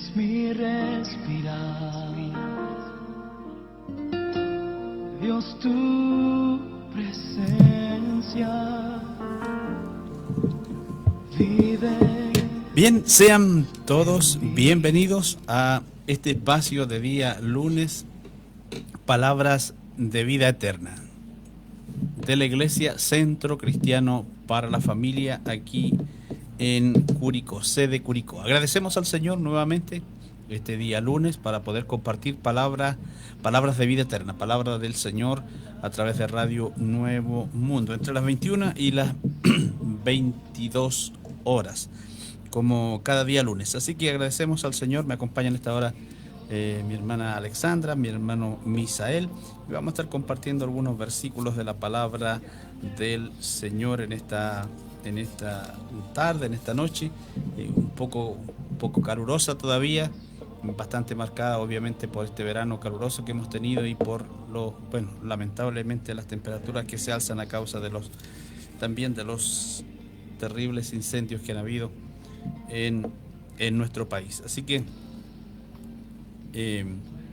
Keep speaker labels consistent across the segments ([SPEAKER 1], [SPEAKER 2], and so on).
[SPEAKER 1] es mi respirar. Dios, tu presencia vive.
[SPEAKER 2] Bien, sean todos bienvenidos a este espacio de día lunes, Palabras de Vida Eterna, de la Iglesia Centro Cristiano para la Familia, aquí en Curicó, sede Curicó. Agradecemos al Señor nuevamente este día lunes para poder compartir palabras de vida eterna, palabra del Señor a través de Radio Nuevo Mundo, entre las 21 y las 22 horas, como cada día lunes. Así que agradecemos al Señor. Me acompaña en esta hora mi hermana Alexandra, mi hermano Misael, y vamos a estar compartiendo algunos versículos de la palabra del Señor en esta tarde, en esta noche, un poco calurosa todavía, bastante marcada obviamente por este verano caluroso que hemos tenido y por lamentablemente las temperaturas que se alzan a causa de los terribles incendios que han habido en nuestro país. Así que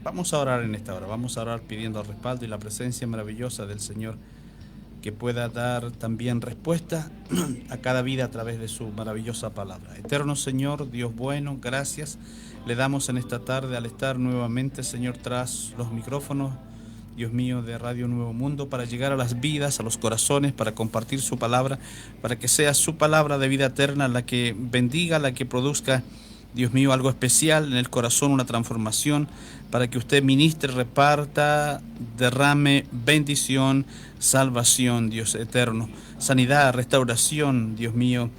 [SPEAKER 2] vamos a orar en esta hora, vamos a orar pidiendo el respaldo y la presencia maravillosa del Señor, que pueda dar también respuesta a cada vida a través de su maravillosa palabra. Eterno Señor, Dios bueno, gracias le damos en esta tarde al estar nuevamente, Señor, tras los micrófonos, Dios mío, de Radio Nuevo Mundo, para llegar a las vidas, a los corazones, para compartir su palabra, para que sea su palabra de vida eterna la que bendiga, la que produzca, Dios mío, algo especial en el corazón, una transformación, para que usted ministre, reparta, derrame bendición, salvación, Dios eterno, sanidad, restauración, Dios mío,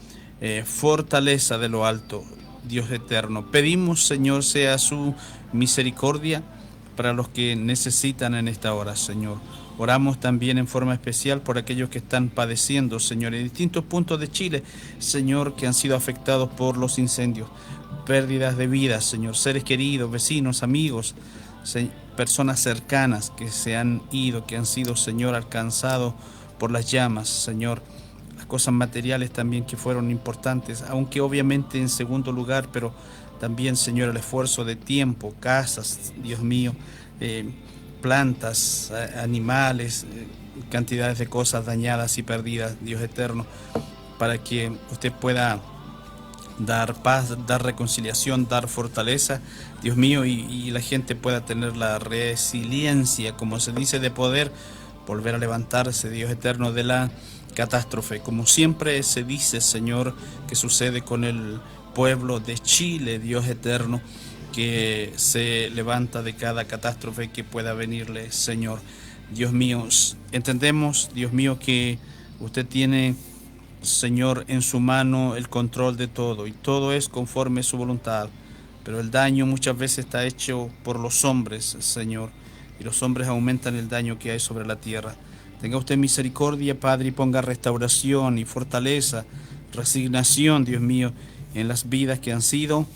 [SPEAKER 2] fortaleza de lo alto, Dios eterno. Pedimos, Señor, sea su misericordia para los que necesitan en esta hora, Señor. Oramos también en forma especial por aquellos que están padeciendo, Señor, en distintos puntos de Chile, Señor, que han sido afectados por los incendios. Pérdidas de vidas, Señor, seres queridos, vecinos, amigos, personas cercanas que se han ido, que han sido, Señor, alcanzados por las llamas, Señor. Las cosas materiales también que fueron importantes, aunque obviamente en segundo lugar, pero también, Señor, el esfuerzo de tiempo, casas, Dios mío, plantas, animales, cantidades de cosas dañadas y perdidas, Dios eterno, para que usted pueda dar paz, dar reconciliación, dar fortaleza, Dios mío, y la gente pueda tener la resiliencia, como se dice, de poder volver a levantarse, Dios eterno, de la catástrofe, como siempre se dice, Señor, que sucede con el pueblo de Chile, Dios eterno, que se levanta de cada catástrofe que pueda venirle, Señor. Dios mío, entendemos, Dios mío, que usted tiene, Señor, en su mano el control de todo, y todo es conforme a su voluntad, pero el daño muchas veces está hecho por los hombres, Señor, y los hombres aumentan el daño que hay sobre la tierra. Tenga usted misericordia, Padre, y ponga restauración y fortaleza, resignación, Dios mío, en las vidas que han sido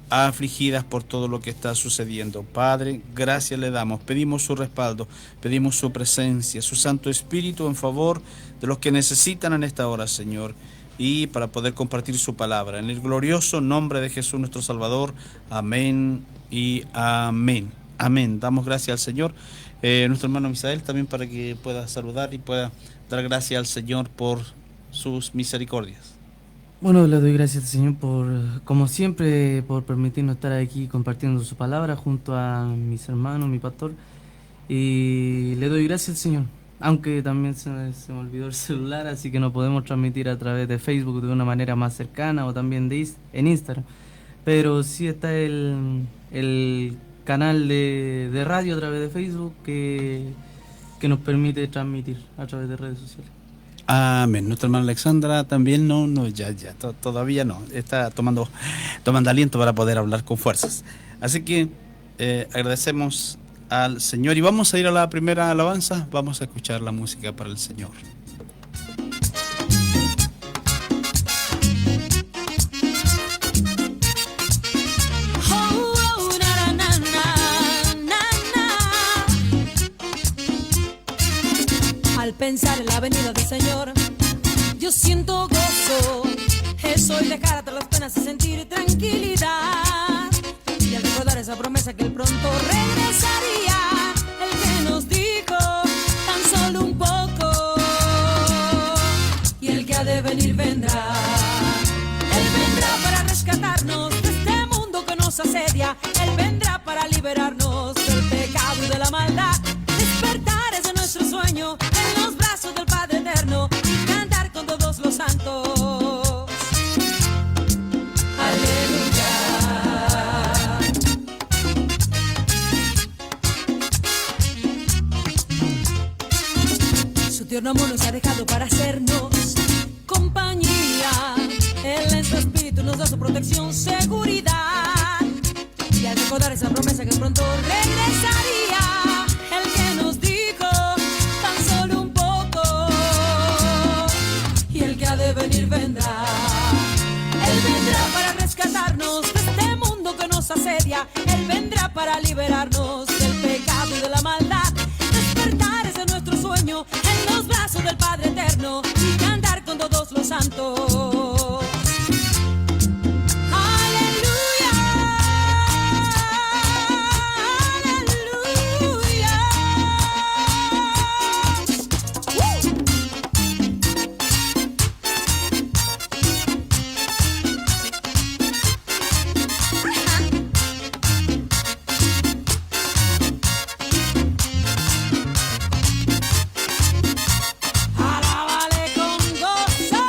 [SPEAKER 2] afligidas por todo lo que está sucediendo. Padre, gracias le damos, pedimos su respaldo, pedimos su presencia, su Santo Espíritu en favor de los que necesitan en esta hora, Señor, y para poder compartir su palabra. En el glorioso nombre de Jesús nuestro Salvador, amén y amén. Amén. Damos gracias al Señor. Nuestro hermano Misael también, para que pueda saludar y pueda dar gracias al Señor por sus misericordias.
[SPEAKER 3] Bueno, le doy gracias al Señor como siempre, por permitirnos estar aquí compartiendo su palabra junto a mis hermanos, mi pastor. Y le doy gracias al Señor, aunque también se me olvidó el celular, así que no podemos transmitir a través de Facebook de una manera más cercana o también en Instagram. Pero sí está el canal de radio a través de Facebook que nos permite transmitir a través de redes sociales.
[SPEAKER 2] Amén. Nuestra hermana Alexandra también todavía no, está tomando aliento para poder hablar con fuerzas. Así que agradecemos al Señor y vamos a ir a la primera alabanza, vamos a escuchar la música para el Señor.
[SPEAKER 4] Al pensar en la venida del Señor, yo siento gozo, eso y dejar atrás las penas y sentir tranquilidad. Y al recordar esa promesa que él pronto regresaría, el que nos dijo tan solo un poco, y el que ha de venir vendrá. Él vendrá para rescatarnos de este mundo que nos asedia. Él vendrá para liberarnos del pecado y de la maldad. Despertar es nuestro sueño en los brazos del Padre Eterno y cantar con todos los santos. Aleluya. Su tierno amor nos ha dejado para hacernos compañía. Él en su espíritu nos da su protección, seguridad. Y al recordar esa promesa que pronto regresaría, el que nos dijo tan solo un poco, y el que ha de venir vendrá. Él vendrá para rescatarnos de este mundo que nos asedia. Él vendrá para liberarnos del pecado y de la maldad. Despertar es nuestro sueño en los brazos del Padre Eterno y cantar con todos los santos. Aleluya, aleluya. Alábale con gozo.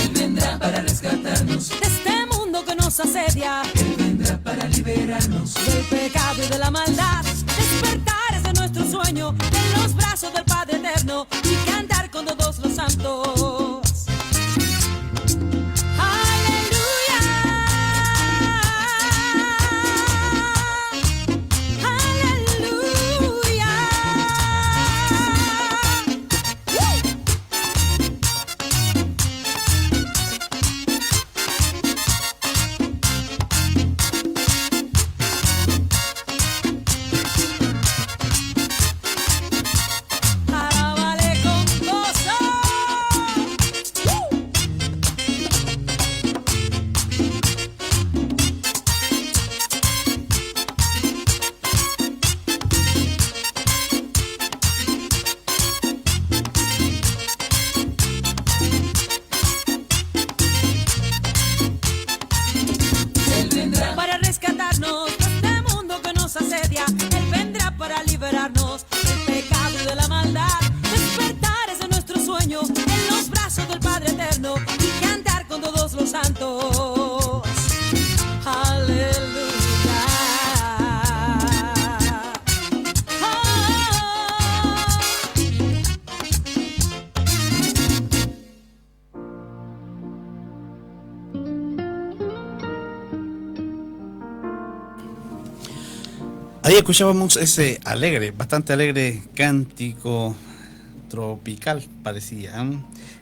[SPEAKER 4] Él vendrá para rescatarnos de este mundo que nos asedia. Él vendrá para liberarnos del pecado y de la maldad. Despertar es de nuestro sueño en los brazos del Padre Eterno y cantar con todos los santos. Aleluya, aleluya. Alábale con gozo. Él vendrá para rescatarnos de este mundo que nos asedia. Él vendrá para liberarnos del pecado y de la maldad. Despertar es de nuestro sueño en los brazos del Padre Eterno y cantar con todos los santos. Aleluya.
[SPEAKER 2] Ahí escuchábamos ese alegre, bastante alegre cántico tropical, parecía.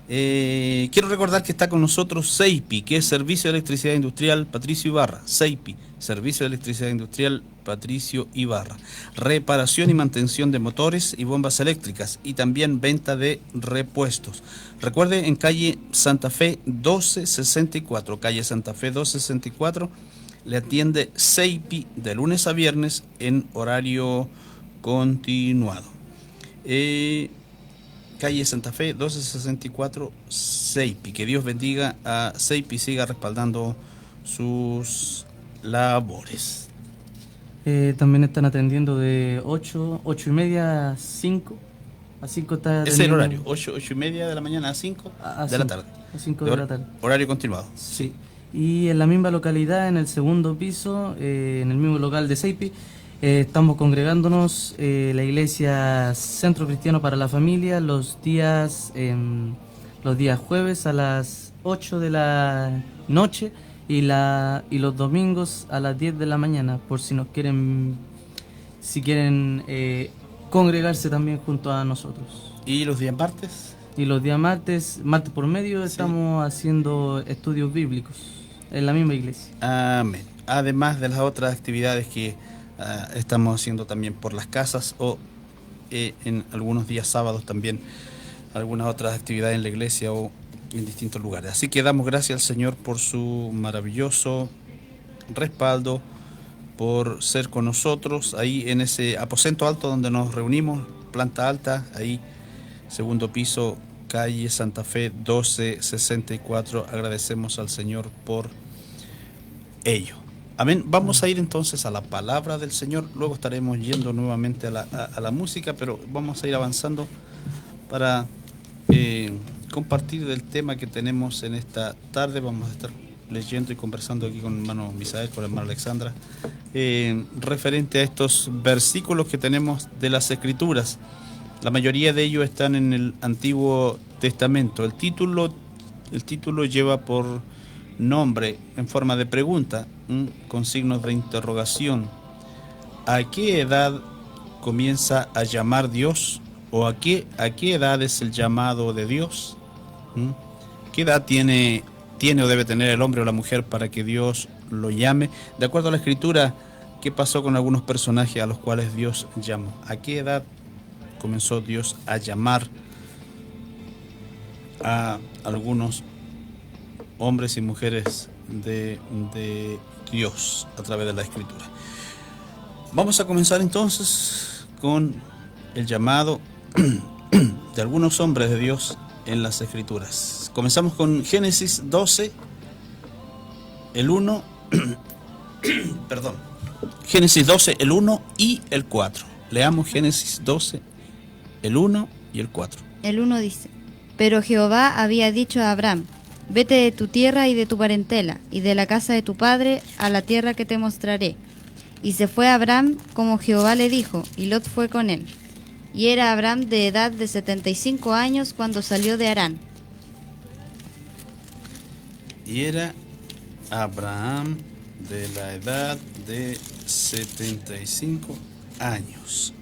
[SPEAKER 2] Quiero recordar que está con nosotros SEIPI, que es Servicio de Electricidad Industrial Patricio Ibarra. SEIPI, Servicio de Electricidad Industrial Patricio Ibarra. Reparación y mantención de motores y bombas eléctricas y también venta de repuestos. Recuerde, en calle Santa Fe 1264, calle Santa Fe 1264, le atiende SEIPI de lunes a viernes en horario continuado. Calle Santa Fe 1264, SEIPI. Que Dios bendiga a SEIPI y siga respaldando sus labores.
[SPEAKER 3] También están atendiendo de 8 y media a 5. A 5 está
[SPEAKER 2] Ese es el
[SPEAKER 3] atendiendo-
[SPEAKER 2] horario, 8 y media de la mañana a 5
[SPEAKER 3] a
[SPEAKER 2] de la
[SPEAKER 3] 5,
[SPEAKER 2] tarde.
[SPEAKER 3] A 5 de la tarde.
[SPEAKER 2] Horario continuado.
[SPEAKER 3] Sí. Y en la misma localidad, en el segundo piso, en el mismo local de SEIPI, estamos congregándonos la iglesia Centro Cristiano para la Familia los días jueves a las 8 de la noche y los domingos a las 10 de la mañana, por si quieren congregarse también junto a nosotros.
[SPEAKER 2] ¿Y los días martes?
[SPEAKER 3] Y los días martes por medio, estamos haciendo estudios bíblicos en la misma iglesia.
[SPEAKER 2] Amén. Además de las otras actividades que estamos haciendo también por las casas o en algunos días sábados también algunas otras actividades en la iglesia o en distintos lugares. Así que damos gracias al Señor por su maravilloso respaldo, por ser con nosotros ahí en ese aposento alto donde nos reunimos, planta alta, ahí segundo piso, calle Santa Fe 1264. Agradecemos al Señor por ello. Amén. Vamos a ir entonces a la palabra del Señor. Luego estaremos yendo nuevamente a la música, pero vamos a ir avanzando para compartir del tema que tenemos en esta tarde. Vamos a estar leyendo y conversando aquí con el hermano Misael, con la hermana Alexandra, referente a estos versículos que tenemos de las Escrituras. La mayoría de ellos están en el Antiguo Testamento. El título lleva por nombre en forma de pregunta, con signos de interrogación. ¿A qué edad comienza a llamar Dios? ¿O a qué edad es el llamado de Dios? ¿Qué edad tiene o debe tener el hombre o la mujer para que Dios lo llame? De acuerdo a la Escritura, ¿qué pasó con algunos personajes a los cuales Dios llamó? ¿A qué edad comenzó Dios a llamar a algunos hombres y mujeres de Dios a través de la Escritura? Vamos a comenzar entonces con el llamado de algunos hombres de Dios en las Escrituras. Comenzamos con Génesis 12, el 1, perdón, Génesis 12, el 1 y el 4. Leamos Génesis 12, el 1 y el 4.
[SPEAKER 5] El 1 dice: Pero Jehová había dicho a Abraham: Vete de tu tierra y de tu parentela, y de la casa de tu padre, a la tierra que te mostraré. Y se fue Abraham como Jehová le dijo, y Lot fue con él. Y era Abraham de edad de 75 años cuando salió de Harán.
[SPEAKER 2] Y era Abraham de la edad de 75 años.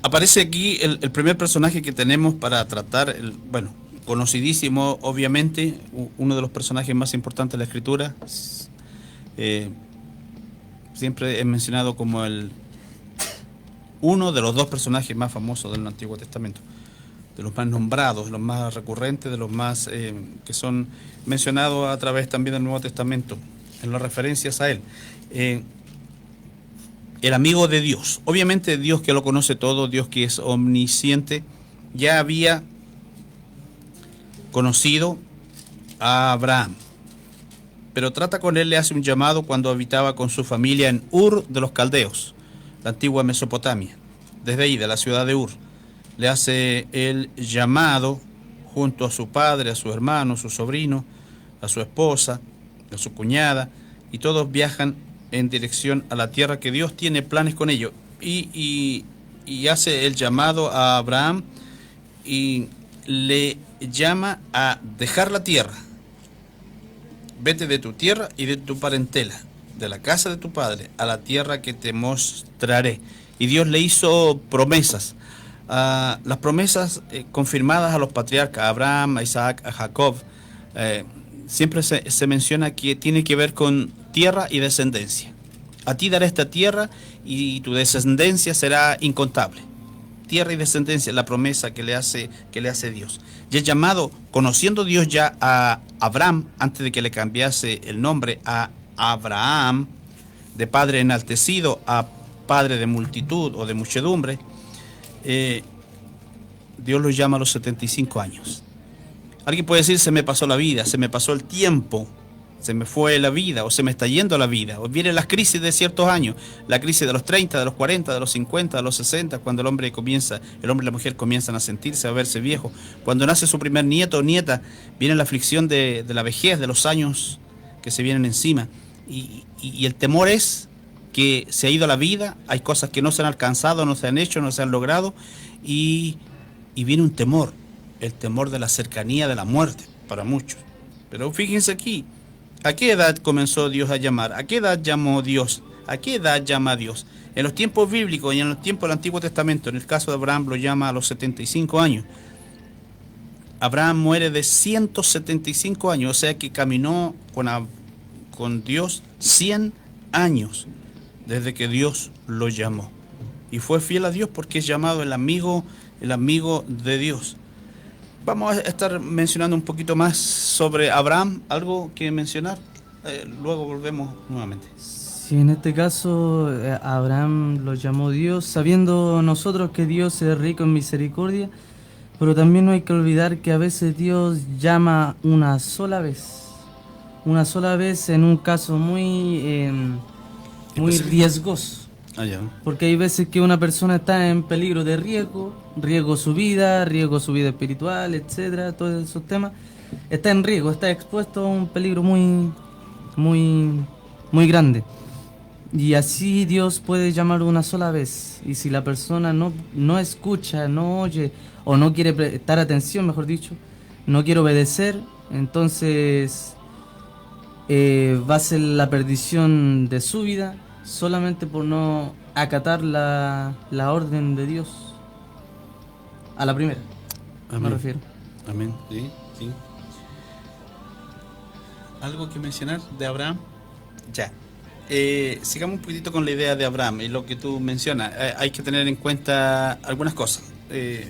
[SPEAKER 2] Aparece aquí el primer personaje que tenemos para tratar, conocidísimo, obviamente, uno de los personajes más importantes de la Escritura. Siempre es mencionado como uno de los dos personajes más famosos del Antiguo Testamento, de los más nombrados, de los más recurrentes, de los más que son mencionados a través también del Nuevo Testamento, en las referencias a él. El amigo de Dios. Obviamente Dios que lo conoce todo, Dios que es omnisciente, ya había conocido a Abraham, pero trata con él, le hace un llamado cuando habitaba con su familia en Ur de los Caldeos, la antigua Mesopotamia. Desde ahí, de la ciudad de Ur, le hace el llamado junto a su padre, a su hermano, a su sobrino, a su esposa, a su cuñada, y todos viajan en dirección a la tierra que Dios tiene planes con ellos. Y hace el llamado a Abraham y le llama a dejar la tierra. Vete de tu tierra y de tu parentela, de la casa de tu padre, a la tierra que te mostraré. Y Dios le hizo promesas. Las promesas confirmadas a los patriarcas, a Abraham, a Isaac, a Jacob, siempre se menciona que tiene que ver con tierra y descendencia. A ti daré esta tierra y tu descendencia será incontable. Tierra y descendencia, la promesa que le hace Dios. Y es llamado, conociendo Dios ya a Abraham, antes de que le cambiase el nombre a Abraham, de padre enaltecido a padre de multitud o de muchedumbre, Dios lo llama a los 75 años. Alguien puede decir, se me pasó la vida, se me pasó el tiempo, se me fue la vida, o se me está yendo la vida, o vienen las crisis de ciertos años, la crisis de los 30, de los 40, de los 50, de los 60, cuando el hombre y la mujer comienzan a sentirse, a verse viejo. Cuando nace su primer nieto o nieta, viene la aflicción de la vejez, de los años que se vienen encima. Y el temor es que se ha ido la vida, hay cosas que no se han alcanzado, no se han hecho, no se han logrado, y viene un temor, el temor de la cercanía de la muerte para muchos. Pero fíjense aquí, ¿a qué edad comenzó Dios a llamar? ¿A qué edad llamó Dios? ¿A qué edad llama Dios? En los tiempos bíblicos y en los tiempos del Antiguo Testamento, en el caso de Abraham lo llama a los 75 años. Abraham muere de 175 años, o sea que caminó con Dios 100 años desde que Dios lo llamó. Y fue fiel a Dios porque es llamado el amigo de Dios. Vamos a estar mencionando un poquito más sobre Abraham, algo que mencionar, luego volvemos nuevamente.
[SPEAKER 3] Sí, en este caso Abraham lo llamó Dios, sabiendo nosotros que Dios es rico en misericordia, pero también no hay que olvidar que a veces Dios llama una sola vez en un caso muy riesgoso. Porque hay veces que una persona está en peligro de riesgo su vida espiritual, etcétera, todos esos temas. Está en riesgo, está expuesto a un peligro muy grande. Y así Dios puede llamar una sola vez. Y si la persona no escucha, no oye, o no quiere prestar atención, mejor dicho, no quiere obedecer, entonces va a ser la perdición de su vida, solamente por no acatar la orden de Dios a la primera. Amén. Me refiero.
[SPEAKER 2] Amén. Sí, sí. ¿Algo que mencionar de Abraham? Ya. Sigamos un poquitito con la idea de Abraham y lo que tú mencionas. Hay que tener en cuenta algunas cosas,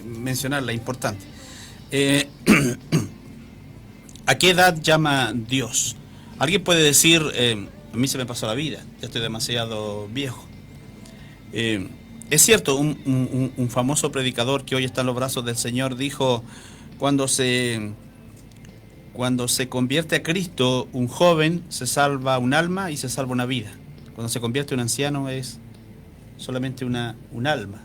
[SPEAKER 2] mencionarla, importante. ¿A qué edad llama Dios? Alguien puede decir, a mí se me pasó la vida, ya estoy demasiado viejo. Es cierto, un famoso predicador que hoy está en los brazos del Señor dijo, cuando se convierte a Cristo, un joven se salva un alma y se salva una vida. Cuando se convierte un anciano es solamente un alma.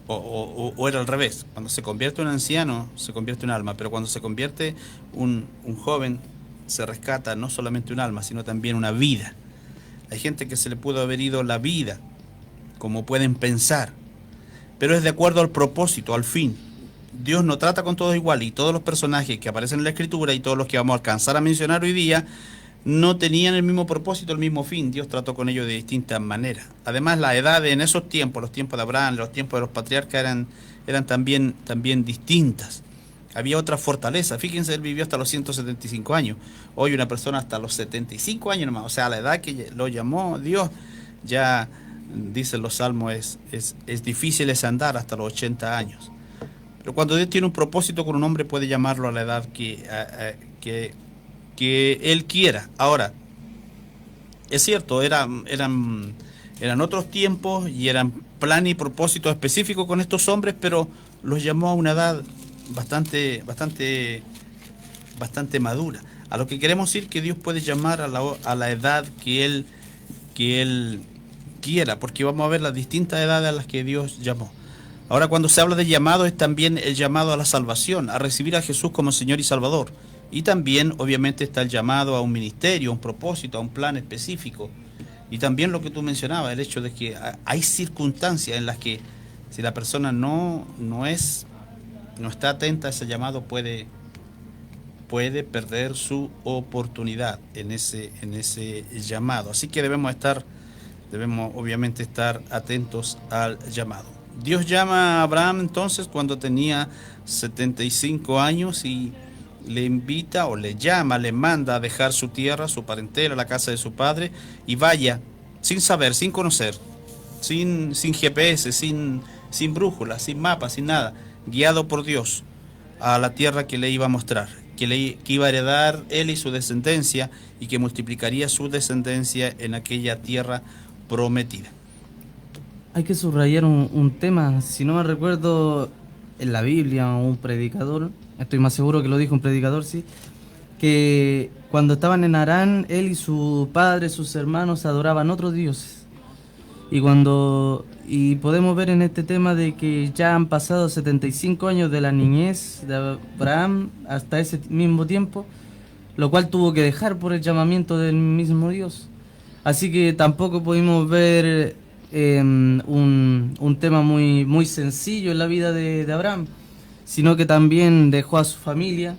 [SPEAKER 2] O era al revés. Cuando se convierte un anciano, se convierte un alma. Pero cuando se convierte un joven, se rescata no solamente un alma, sino también una vida. Hay gente que se le pudo haber ido la vida, como pueden pensar. Pero es de acuerdo al propósito, al fin. Dios no trata con todos igual, y todos los personajes que aparecen en la Escritura y todos los que vamos a alcanzar a mencionar hoy día no tenían el mismo propósito, el mismo fin. Dios trató con ellos de distintas maneras. Además, la edad en esos tiempos, los tiempos de Abraham, los tiempos de los patriarcas eran también distintas. Había otra fortaleza. Fíjense, él vivió hasta los 175 años. Hoy una persona hasta los 75 años nomás, o sea, a la edad que lo llamó Dios, ya dicen los salmos, es difícil es andar hasta los 80 años. Pero cuando Dios tiene un propósito con un hombre, puede llamarlo a la edad que Él quiera. Ahora, es cierto, eran otros tiempos y eran plan y propósitos específicos con estos hombres, pero los llamó a una edad bastante madura. A lo que queremos decir que Dios puede llamar a la edad que Él quiera, porque vamos a ver las distintas edades a las que Dios llamó. Ahora, cuando se habla de llamado, es también el llamado a la salvación, a recibir a Jesús como Señor y Salvador. Y también, obviamente, está el llamado a un ministerio, a un propósito, a un plan específico. Y también lo que tú mencionabas, el hecho de que hay circunstancias en las que si la persona no está atenta a ese llamado, puede perder su oportunidad en ese llamado. Así que debemos obviamente estar atentos al llamado. Dios llama a Abraham entonces cuando tenía 75 años y le invita o le manda a dejar su tierra, su parentela, la casa de su padre, y vaya sin saber, sin conocer, sin GPS, sin brújula, sin mapa, sin nada, guiado por Dios a la tierra que le iba a mostrar, que iba a heredar él y su descendencia, y que multiplicaría su descendencia en aquella tierra prometida.
[SPEAKER 3] Hay que subrayar un tema, si no me recuerdo, en la Biblia, un predicador, estoy más seguro que lo dijo un predicador, sí, que cuando estaban en Harán, él y su padre, sus hermanos adoraban otros dioses. Y podemos ver en este tema de que ya han pasado 75 años de la niñez de Abraham hasta ese mismo tiempo, lo cual tuvo que dejar por el llamamiento del mismo Dios. Así que tampoco pudimos ver un tema muy sencillo en la vida de Abraham, sino que también dejó a su familia,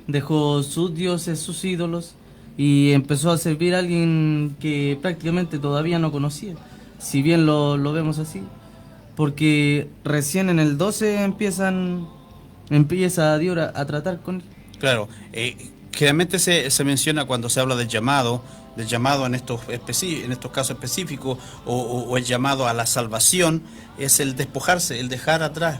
[SPEAKER 3] dejó sus dioses, sus ídolos, y empezó a servir a alguien que prácticamente todavía no conocía. si bien lo vemos así, porque recién en el 12 empieza Dios a tratar con él.
[SPEAKER 2] Claro, generalmente se menciona cuando se habla del llamado en estos casos específicos, o el llamado a la salvación, es el despojarse, el dejar atrás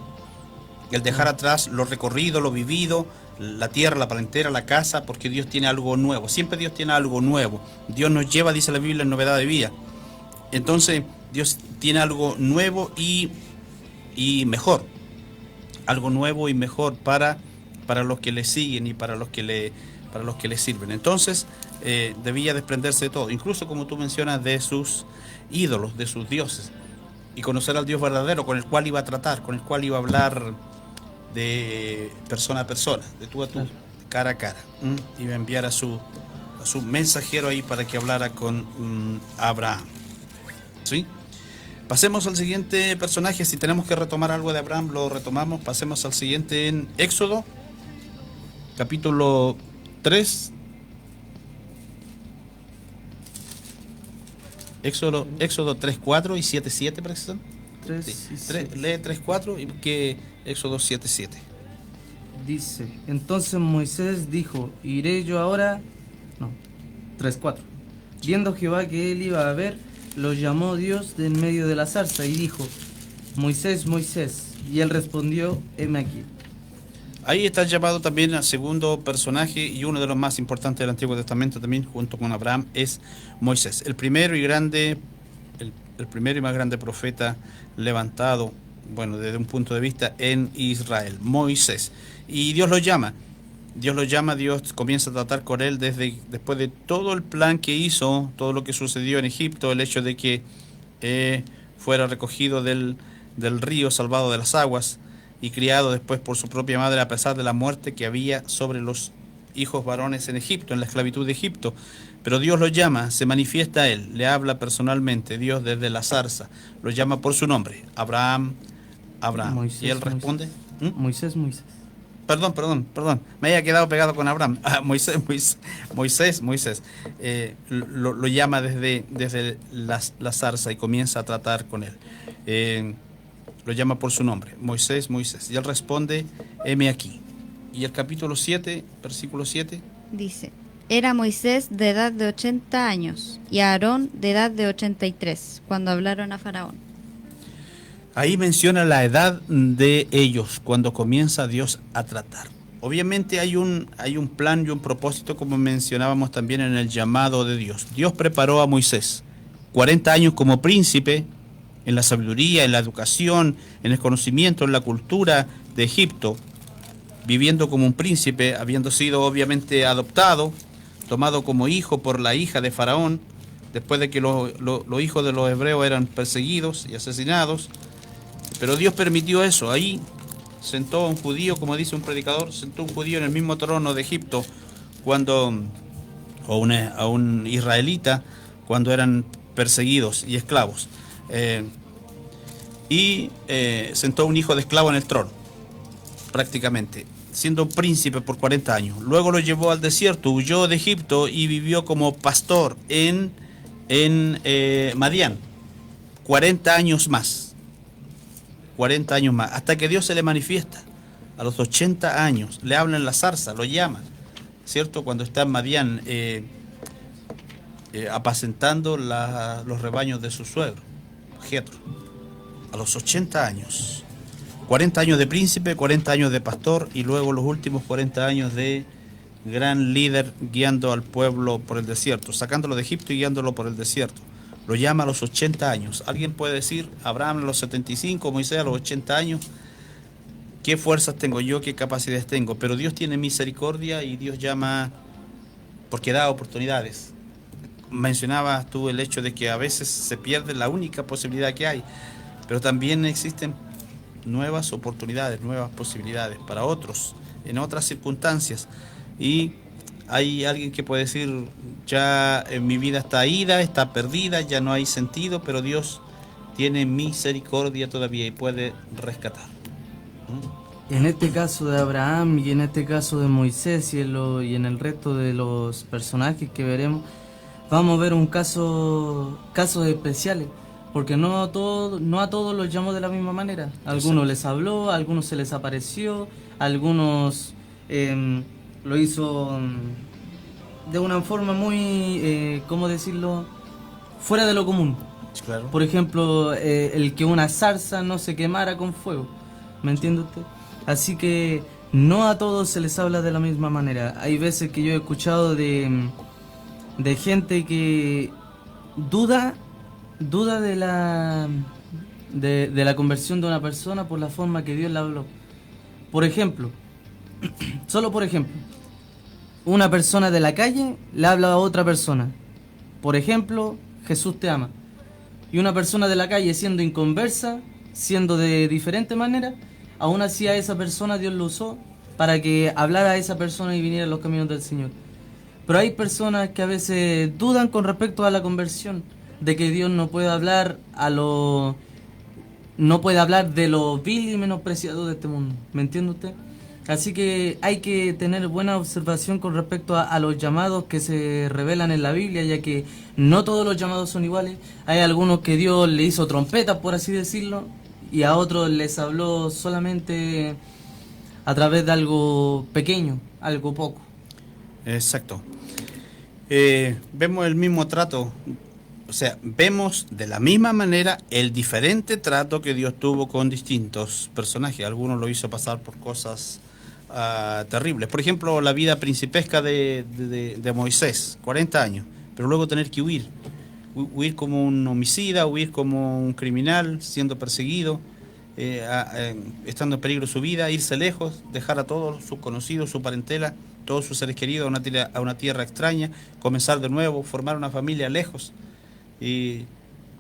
[SPEAKER 2] lo recorrido, lo vivido, la tierra, la parentela, la casa, porque Dios tiene algo nuevo. Siempre Dios tiene algo nuevo. Dios nos lleva, dice la Biblia, en novedad de vida. Entonces Dios tiene algo nuevo y mejor, algo nuevo y mejor para los que le siguen y para los que le sirven. Entonces debía desprenderse de todo, incluso, como tú mencionas, de sus ídolos, de sus dioses, y conocer al Dios verdadero con el cual iba a tratar, con el cual iba a hablar de persona a persona, de tú a tú, cara a cara. Iba a enviar a su mensajero ahí para que hablara con Abraham. ¿Sí? Pasemos al siguiente personaje. Si tenemos que retomar algo de Abraham, lo retomamos. Pasemos al siguiente en Éxodo, capítulo 3. Éxodo 3:4 y 7:7, parece. Lee 3:4 y que Éxodo 7:7.
[SPEAKER 3] Dice, entonces Moisés dijo, iré yo ahora, 3:4. Viendo Jehová que él iba a ver, lo llamó Dios de en medio de la zarza y dijo, Moisés, Moisés. Y él respondió, heme aquí.
[SPEAKER 2] Ahí está el llamado también al segundo personaje, y uno de los más importantes del Antiguo Testamento también, junto con Abraham, es Moisés. El primero y más grande profeta levantado, desde un punto de vista, en Israel, Moisés. Y Dios lo llama, Dios comienza a tratar con él después de todo el plan que hizo, todo lo que sucedió en Egipto, el hecho de que fuera recogido del río, salvado de las aguas, y criado después por su propia madre a pesar de la muerte que había sobre los hijos varones en Egipto, en la esclavitud de Egipto. Pero Dios lo llama, se manifiesta a él, le habla personalmente, Dios desde la zarza, lo llama por su nombre, Abraham, Abraham.
[SPEAKER 3] Moisés,
[SPEAKER 2] y él responde,
[SPEAKER 3] Moisés.
[SPEAKER 2] Perdón, me había quedado pegado con Abraham. Moisés. Lo llama desde la zarza y comienza a tratar con él. Lo llama por su nombre, Moisés. Y él responde, heme aquí. Y el capítulo 7, versículo 7.
[SPEAKER 5] Dice, era Moisés de edad de 80 años y Aarón de edad de 83, cuando hablaron a Faraón.
[SPEAKER 2] Ahí menciona la edad de ellos, cuando comienza Dios a tratar. Obviamente hay un plan y un propósito, como mencionábamos también en el llamado de Dios. Dios preparó a Moisés 40 años como príncipe, en la sabiduría, en la educación, en el conocimiento, en la cultura de Egipto, viviendo como un príncipe, habiendo sido obviamente adoptado, tomado como hijo por la hija de Faraón, después de que los hijos de los hebreos eran perseguidos y asesinados. Pero Dios permitió eso. Ahí sentó a un judío, como dice un predicador, sentó a un judío en el mismo trono de Egipto, a un israelita, cuando eran perseguidos y esclavos. Sentó a un hijo de esclavo en el trono, prácticamente, siendo un príncipe por 40 años. Luego lo llevó al desierto, huyó de Egipto y vivió como pastor en Madián, 40 años más, hasta que Dios se le manifiesta. A los 80 años, le habla en la zarza, lo llama, ¿cierto? Cuando está en Madián, apacentando los rebaños de su suegro, Jetro. A los 80 años, 40 años de príncipe, 40 años de pastor, y luego los últimos 40 años de gran líder, guiando al pueblo por el desierto, sacándolo de Egipto y guiándolo por el desierto. Lo llama a los 80 años. Alguien puede decir, Abraham a los 75, Moisés a los 80 años, ¿qué fuerzas tengo yo? ¿Qué capacidades tengo? Pero Dios tiene misericordia y Dios llama porque da oportunidades. Mencionabas tú el hecho de que a veces se pierde la única posibilidad que hay, pero también existen nuevas oportunidades, nuevas posibilidades para otros, en otras circunstancias. Y hay alguien que puede decir, ya mi vida está ida, está perdida, ya no hay sentido, pero Dios tiene misericordia todavía y puede rescatar.
[SPEAKER 3] En este caso de Abraham y en este caso de Moisés y en el resto de los personajes que veremos, vamos a ver casos especiales, porque no a todos los llamó de la misma manera. A algunos les habló, a algunos se les apareció, a algunos lo hizo de una forma muy, ¿cómo decirlo?, fuera de lo común.
[SPEAKER 2] Claro.
[SPEAKER 3] Por ejemplo, el que una zarza no se quemara con fuego. ¿Me entiende usted? Así que no a todos se les habla de la misma manera. Hay veces que yo he escuchado de gente que duda de la conversión de una persona por la forma que Dios le habló. Por ejemplo, solo por ejemplo, una persona de la calle le habla a otra persona. Por ejemplo, Jesús te ama. Y una persona de la calle siendo inconversa, siendo de diferente manera, aún así a esa persona Dios lo usó para que hablara a esa persona y viniera a los caminos del Señor. Pero hay personas que a veces dudan con respecto a la conversión, de que Dios no puede hablar de lo vil y menospreciado de este mundo. ¿Me entiende usted? Así que hay que tener buena observación con respecto a los llamados que se revelan en la Biblia, ya que no todos los llamados son iguales. Hay algunos que Dios le hizo trompetas, por así decirlo, y a otros les habló solamente a través de algo pequeño, algo poco.
[SPEAKER 2] Exacto. Vemos el mismo trato, o sea, vemos de la misma manera el diferente trato que Dios tuvo con distintos personajes. Algunos lo hizo pasar por cosas terribles. Por ejemplo, la vida principesca de Moisés, 40 años, pero luego tener que huir como un homicida, huir como un criminal, siendo perseguido, estando en peligro su vida, irse lejos, dejar a todos sus conocidos, su parentela, todos sus seres queridos a una tierra extraña, comenzar de nuevo, formar una familia lejos.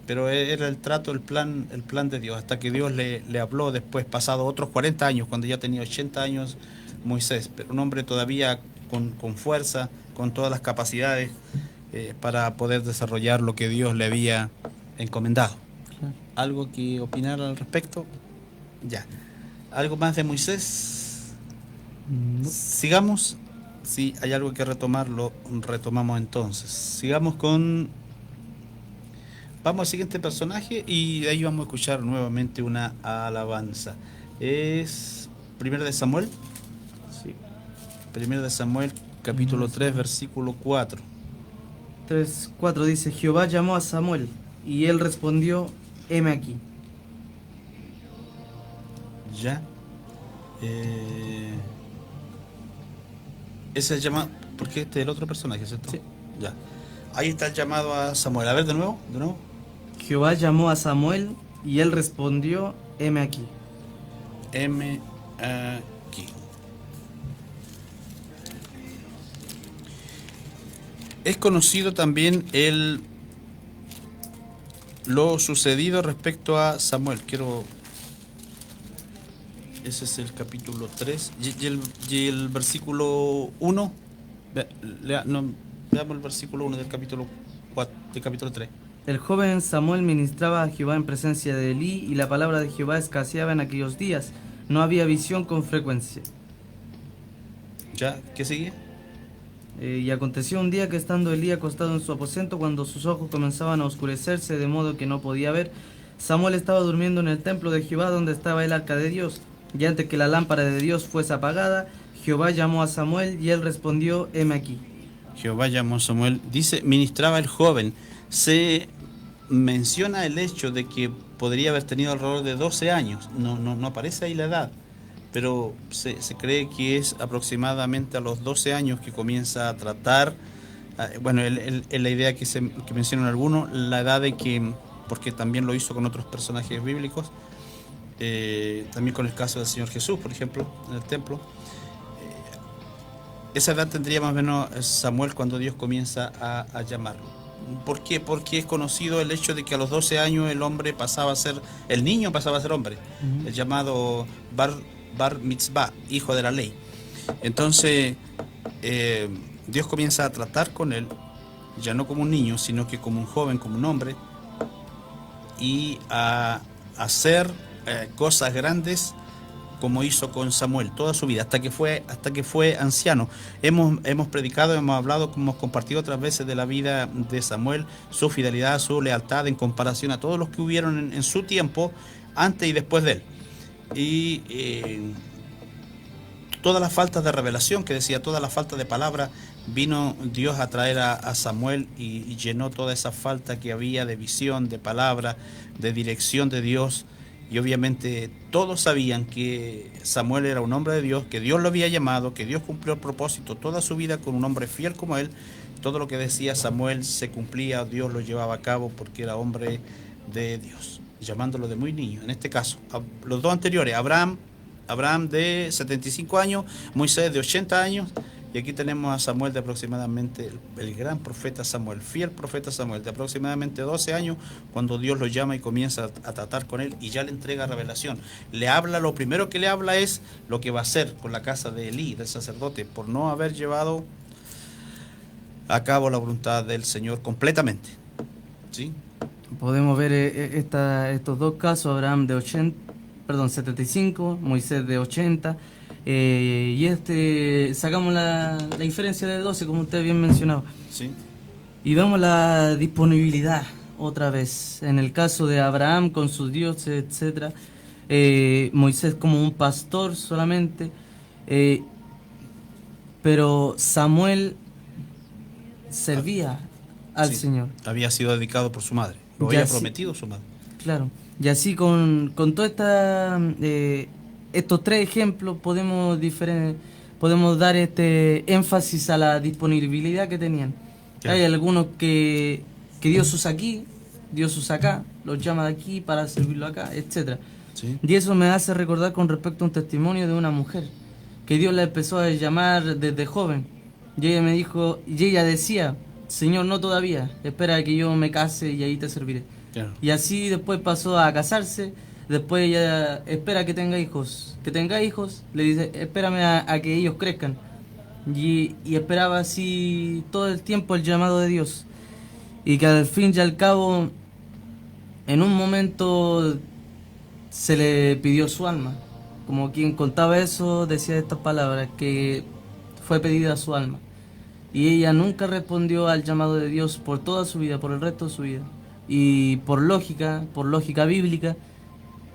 [SPEAKER 2] Pero era el trato, el plan de Dios, hasta que Dios le habló después, pasado otros 40 años, cuando ya tenía 80 años Moisés, pero un hombre todavía con fuerza, con todas las capacidades para poder desarrollar lo que Dios le había encomendado.
[SPEAKER 3] Claro.
[SPEAKER 2] ¿Algo que opinar al respecto? Ya. ¿Algo más de Moisés?
[SPEAKER 3] No.
[SPEAKER 2] Sigamos. Si hay algo que retomar, lo retomamos entonces. Sigamos Vamos al siguiente personaje y de ahí vamos a escuchar nuevamente una alabanza. Es 1 de Samuel.
[SPEAKER 3] Sí.
[SPEAKER 2] 1 de Samuel, capítulo 3, versículo 4.
[SPEAKER 3] 3:4 dice: Jehová llamó a Samuel, y él respondió: heme aquí.
[SPEAKER 2] Ya. Ese es el llamado, porque este es el otro personaje, ¿cierto?
[SPEAKER 3] Sí.
[SPEAKER 2] Ya. Ahí está el llamado a Samuel. A ver, de nuevo.
[SPEAKER 3] Jehová llamó a Samuel, y él respondió: heme aquí.
[SPEAKER 2] M aquí. Es conocido también lo sucedido respecto a Samuel. Ese es el capítulo 3. Y el versículo 1. Veamos el versículo 1 del capítulo 4, del capítulo 3.
[SPEAKER 3] El joven Samuel ministraba a Jehová en presencia de Elí, y la palabra de Jehová escaseaba en aquellos días. No había visión con frecuencia.
[SPEAKER 2] ¿Ya? ¿Qué sigue?
[SPEAKER 3] Y aconteció un día que, estando Elí acostado en su aposento, cuando sus ojos comenzaban a oscurecerse de modo que no podía ver, Samuel estaba durmiendo en el templo de Jehová, donde estaba el arca de Dios. Y antes que la lámpara de Dios fuese apagada, Jehová llamó a Samuel, y él respondió: heme aquí.
[SPEAKER 2] Jehová llamó a Samuel. Dice, ministraba el joven. Se menciona el hecho de que podría haber tenido alrededor de 12 años. No aparece ahí la edad, pero se cree que es aproximadamente a los 12 años que comienza a tratar. Bueno, es la idea que mencionan algunos, la edad de que, porque también lo hizo con otros personajes bíblicos, también con el caso del Señor Jesús, por ejemplo, en el templo. Esa edad tendría más o menos Samuel cuando Dios comienza a llamarlo. ¿Por qué? Porque es conocido el hecho de que a los 12 años el niño pasaba a ser hombre, el llamado Bar Mitzvah, hijo de la ley. Entonces, Dios comienza a tratar con él, ya no como un niño, sino que como un joven, como un hombre, y a hacer cosas grandes como hizo con Samuel, toda su vida, hasta que fue anciano. Hemos predicado, hemos hablado, hemos compartido otras veces de la vida de Samuel, su fidelidad, su lealtad en comparación a todos los que hubieron en su tiempo, antes y después de él. Y todas las faltas de revelación, que decía, toda la falta de palabra, vino Dios a traer a Samuel y llenó toda esa falta que había de visión, de palabra, de dirección de Dios. Y obviamente todos sabían que Samuel era un hombre de Dios, que Dios lo había llamado, que Dios cumplió el propósito toda su vida con un hombre fiel como él. Todo lo que decía Samuel se cumplía, Dios lo llevaba a cabo porque era hombre de Dios, llamándolo de muy niño. En este caso, los dos anteriores, Abraham de 75 años, Moisés de 80 años, y aquí tenemos a Samuel de aproximadamente, el gran profeta Samuel, fiel profeta Samuel, de aproximadamente 12 años, cuando Dios lo llama y comienza a tratar con él y ya le entrega revelación. Le habla, lo primero que le habla es lo que va a hacer con la casa de Elí, del sacerdote, por no haber llevado a cabo la voluntad del Señor completamente. ¿Sí?
[SPEAKER 3] Podemos ver estos dos casos, Abraham de 75, Moisés de 80, y sacamos la diferencia de 12, como usted bien mencionaba.
[SPEAKER 2] Sí.
[SPEAKER 3] Y vemos la disponibilidad otra vez. En el caso de Abraham con sus dioses, etc. Moisés como un pastor solamente. Pero Samuel servía al Señor.
[SPEAKER 2] Había sido dedicado por su madre. Lo había prometido su madre.
[SPEAKER 3] Claro. Y así con toda estos tres ejemplos podemos dar énfasis a la disponibilidad que tenían. Claro. Hay algunos que Dios usa aquí, Dios usa acá, los llama de aquí para servirlo acá, etcétera. Sí. Y eso me hace recordar con respecto a un testimonio de una mujer que Dios la empezó a llamar desde joven. Y ella me dijo, y ella decía, Señor, no todavía, espera a que yo me case y ahí te serviré. Claro. Y así después pasó a casarse, después ella espera que tenga hijos, le dice, espérame a que ellos crezcan. Y esperaba así todo el tiempo el llamado de Dios. Y que al fin y al cabo, en un momento se le pidió su alma. Como quien contaba eso, decía estas palabras, que fue pedida su alma. Y ella nunca respondió al llamado de Dios por toda su vida, por el resto de su vida. Y por lógica bíblica,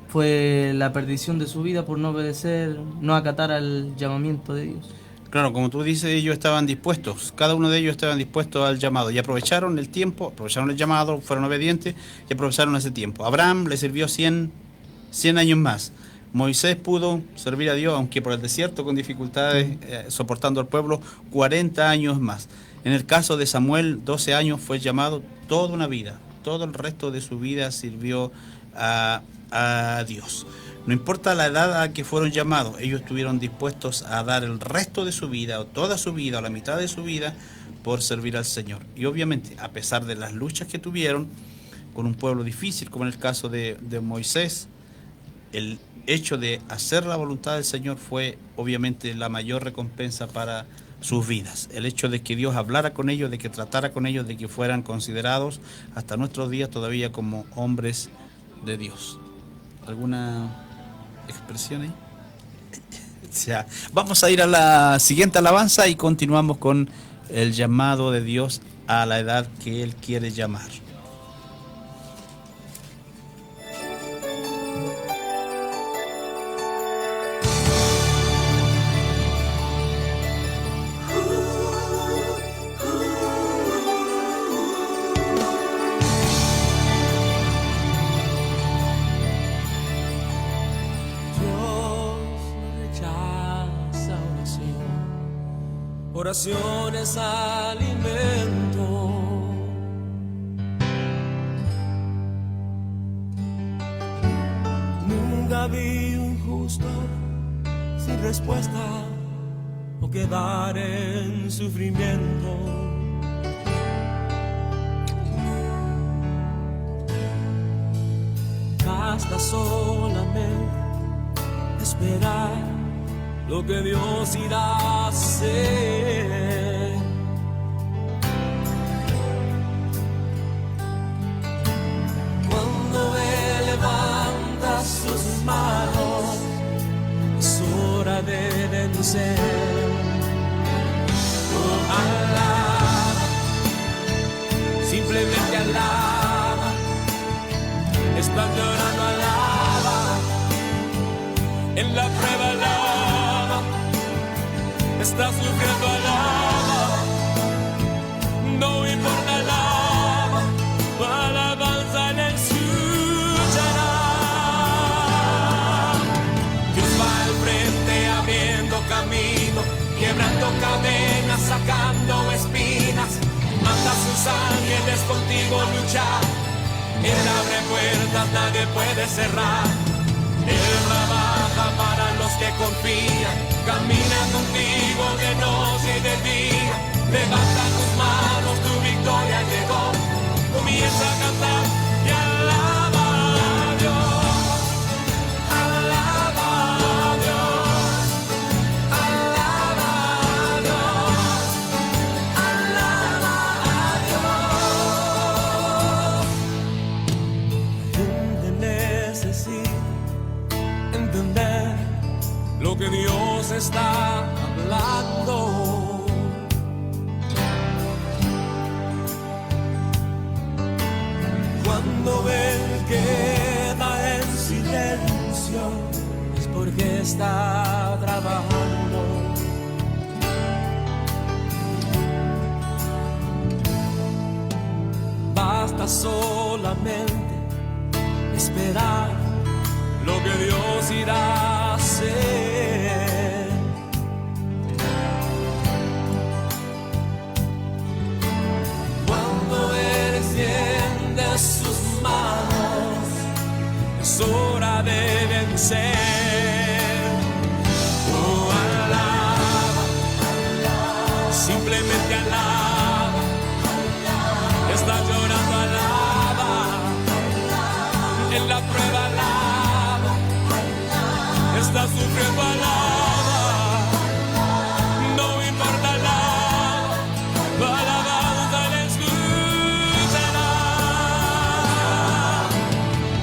[SPEAKER 3] fue la perdición de su vida por no obedecer, no acatar al llamamiento de Dios.
[SPEAKER 2] Claro, como tú dices, ellos estaban dispuestos, cada uno de ellos estaban dispuestos al llamado y aprovecharon el tiempo, aprovecharon el llamado, fueron obedientes y aprovecharon ese tiempo. Abraham le sirvió 100 años más. Moisés pudo servir a Dios, aunque por el desierto con dificultades, soportando al pueblo, 40 años más. En el caso de Samuel, 12 años fue llamado, toda una vida, todo el resto de su vida sirvió a Dios. No importa la edad a que fueron llamados, ellos estuvieron dispuestos a dar el resto de su vida, o toda su vida, o la mitad de su vida, por servir al Señor. Y obviamente, a pesar de las luchas que tuvieron con un pueblo difícil, como en el caso de Moisés, el hecho de hacer la voluntad del Señor fue obviamente la mayor recompensa para sus vidas. El hecho de que Dios hablara con ellos, de que tratara con ellos, de que fueran considerados hasta nuestros días todavía como hombres de Dios. ¿Alguna expresión ahí? Ya. Vamos a ir a la siguiente alabanza y continuamos con el llamado de Dios a la edad que Él quiere llamar.
[SPEAKER 6] Oración es alimento. Nunca vi un justo sin respuesta o quedar en sufrimiento. Basta solamente esperar lo que Dios irá a hacer. Cuando Él levanta sus manos, vencer. Oh, alaba, simplemente alaba. Estás llorando, alaba. En la prueba, alaba. Estás sufriendo, alaba. No importa, alaba. Tu alabanza le escuchará. Dios va al frente abriendo camino, quebrando cadenas, sacando espinas. Manda a sus ángeles contigo luchar. Él abre puertas, nadie puede cerrar. Él trabaja para los que confían. Camina contigo de noche y de día. Levanta tus manos, tu victoria llegó. Comienza a cantar y alaba a Dios. Alaba a Dios. Alaba a Dios. Alaba a Dios. La gente necesita entender lo que Dios está hablando. Cuando Él queda en silencio es porque está trabajando. Basta solamente esperar lo que Dios irá a hacer. Cuando Él extiende sus manos, es hora de vencer. Oh, alaba, simplemente alaba. Estás llorando, alaba. En la prueba, alaba. Estás sufriendo, alaba. No importa, alaba. Tu alabanza le escuchará.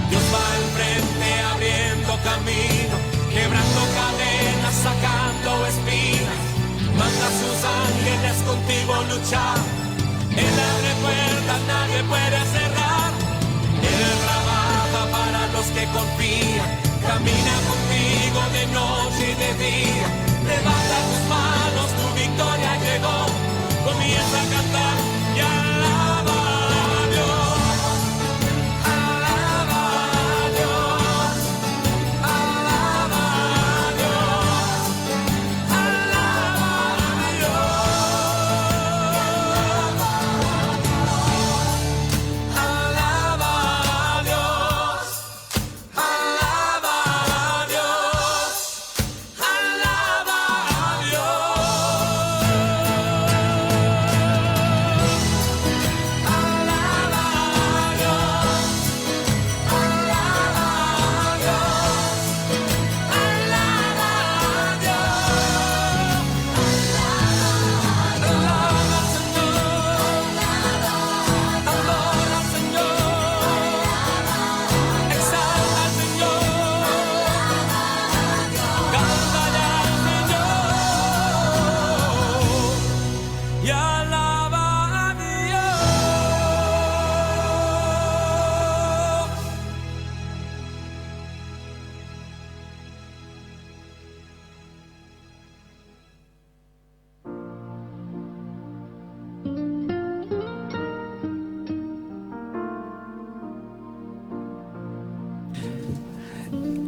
[SPEAKER 6] Dios va al frente abriendo camino, quebrando cadenas, sacando espinas. Manda a sus ángeles contigo luchar. Él abre puertas, nadie puede cerrar. Él trabaja para los que confían. Camina contigo de noche y de día. Levanta tus manos, tu victoria llegó. Comienza a cantar y alaba a Dios. Alaba a Dios. Alaba a Dios. Alaba a Dios. Alaba a Dios. Alaba a Dios. Alaba a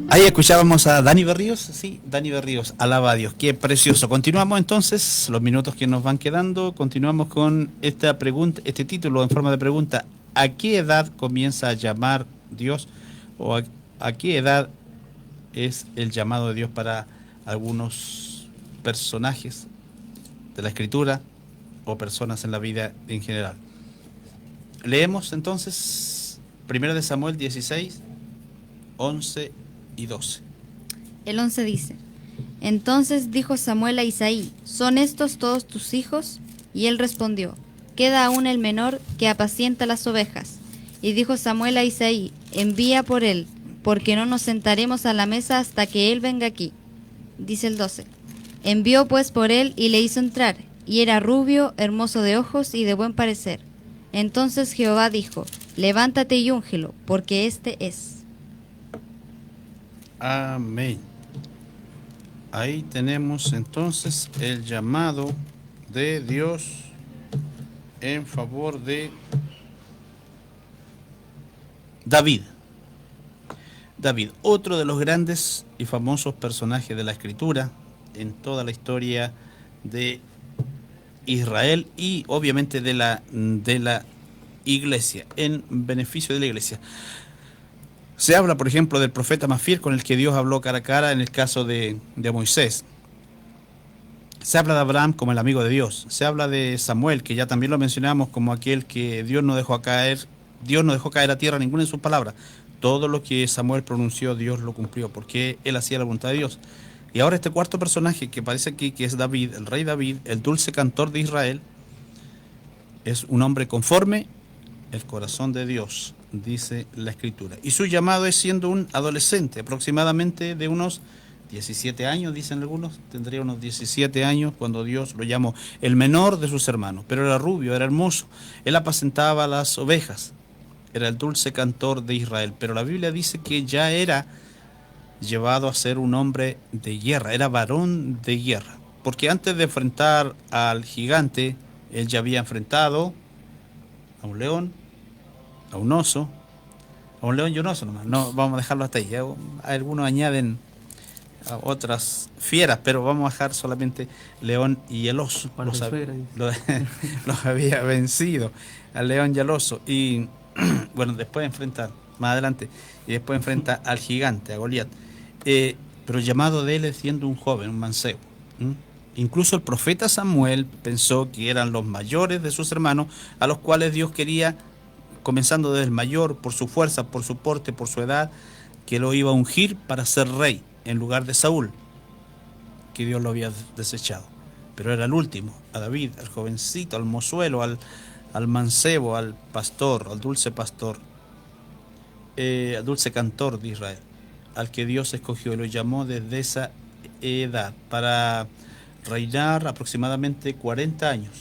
[SPEAKER 2] Ahí escuchábamos a Dani Berríos, sí, Dani Berríos, alaba a Dios, qué precioso. Continuamos entonces, los minutos que nos van quedando, continuamos con esta pregunta, este título en forma de pregunta: ¿a qué edad comienza a llamar Dios? ¿O a qué edad es el llamado de Dios para algunos personajes de la Escritura o personas en la vida en general? Leemos entonces 1 Samuel 16, 11 y 12.
[SPEAKER 5] El 11 dice: Entonces dijo Samuel a Isaí: ¿Son estos todos tus hijos? Y él respondió: Queda aún el menor, que apacienta las ovejas. Y dijo Samuel a Isaí: Envía por él, porque no nos sentaremos a la mesa hasta que él venga aquí. Dice el 12: Envió pues por él y le hizo entrar, y era rubio, hermoso de ojos y de buen parecer. Entonces Jehová dijo, levántate y úngelo, porque este es.
[SPEAKER 2] Amén. Ahí tenemos entonces el llamado de Dios en favor de David. David, otro de los grandes y famosos personajes de la Escritura en toda la historia de Israel y obviamente de la iglesia, en beneficio de la iglesia. Se habla, por ejemplo, del profeta más fiel con el que Dios habló cara a cara en el caso de Moisés. Se habla de Abraham como el amigo de Dios. Se habla de Samuel, que ya también lo mencionamos como aquel que Dios no dejó caer a tierra ninguna de sus palabras. Todo lo que Samuel pronunció, Dios lo cumplió, porque él hacía la voluntad de Dios. Y ahora este cuarto personaje que aparece aquí, que es David, el rey David, el dulce cantor de Israel, es un hombre conforme el corazón de Dios, dice la Escritura. Y su llamado es siendo un adolescente, aproximadamente de unos 17 años, dicen algunos, tendría unos 17 años cuando Dios lo llamó, el menor de sus hermanos, pero era rubio, era hermoso, él apacentaba las ovejas, era el dulce cantor de Israel, pero la Biblia dice que ya era llevado a ser un hombre de guerra, era varón de guerra, porque antes de enfrentar al gigante, él ya había enfrentado a un león, a un oso, a un león y un oso nomás, no vamos a dejarlo hasta ahí, ya algunos añaden a otras fieras, pero vamos a dejar solamente león y el oso. Los había vencido al león y al oso, y bueno, después enfrenta, más adelante, y después enfrenta al gigante, a Goliat. Pero el llamado de él es siendo un joven, un mancebo. Incluso el profeta Samuel pensó que eran los mayores de sus hermanos, a los cuales Dios quería, comenzando desde el mayor, por su fuerza, por su porte, por su edad, que lo iba a ungir para ser rey, en lugar de Saúl, que Dios lo había desechado. Pero era el último, a David, al jovencito, al mozuelo, al mancebo, al pastor, al dulce pastor, al dulce cantor de Israel, al que Dios escogió y lo llamó desde esa edad para reinar aproximadamente 40 años.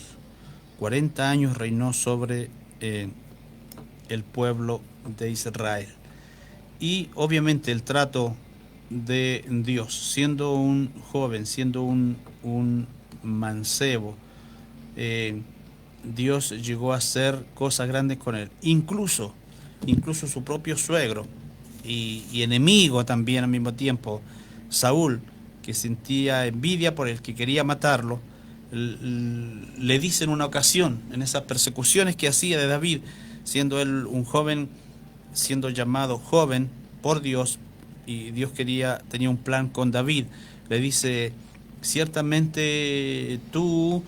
[SPEAKER 2] 40 años reinó sobre el pueblo de Israel. Y obviamente el trato de Dios, siendo un joven, siendo un mancebo, Dios llegó a hacer cosas grandes con él. Incluso su propio suegro y enemigo también al mismo tiempo, Saúl, que sentía envidia por el que quería matarlo, le dice en una ocasión, en esas persecuciones que hacía de David, siendo él un joven, siendo llamado joven por Dios, y Dios tenía un plan con David, le dice, ciertamente tú,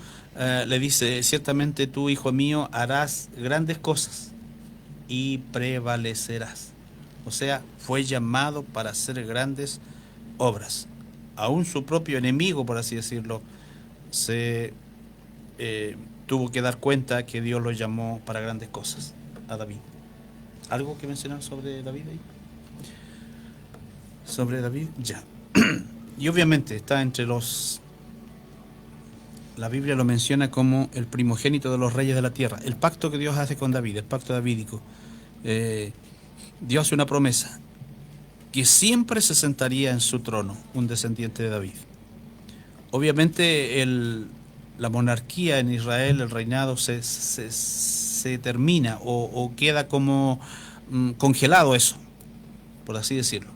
[SPEAKER 2] hijo mío, harás grandes cosas y prevalecerás. O sea, fue llamado para hacer grandes obras. Aún su propio enemigo, por así decirlo, se tuvo que dar cuenta que Dios lo llamó para grandes cosas, a David. ¿Algo que mencionar sobre David ahí? Sobre David, ya. Y obviamente está entre los... La Biblia lo menciona como el primogénito de los reyes de la tierra. El pacto que Dios hace con David, el pacto davídico. Dios hace una promesa, que siempre se sentaría en su trono un descendiente de David. Obviamente la monarquía en Israel, el reinado, se termina o queda como congelado eso, por así decirlo.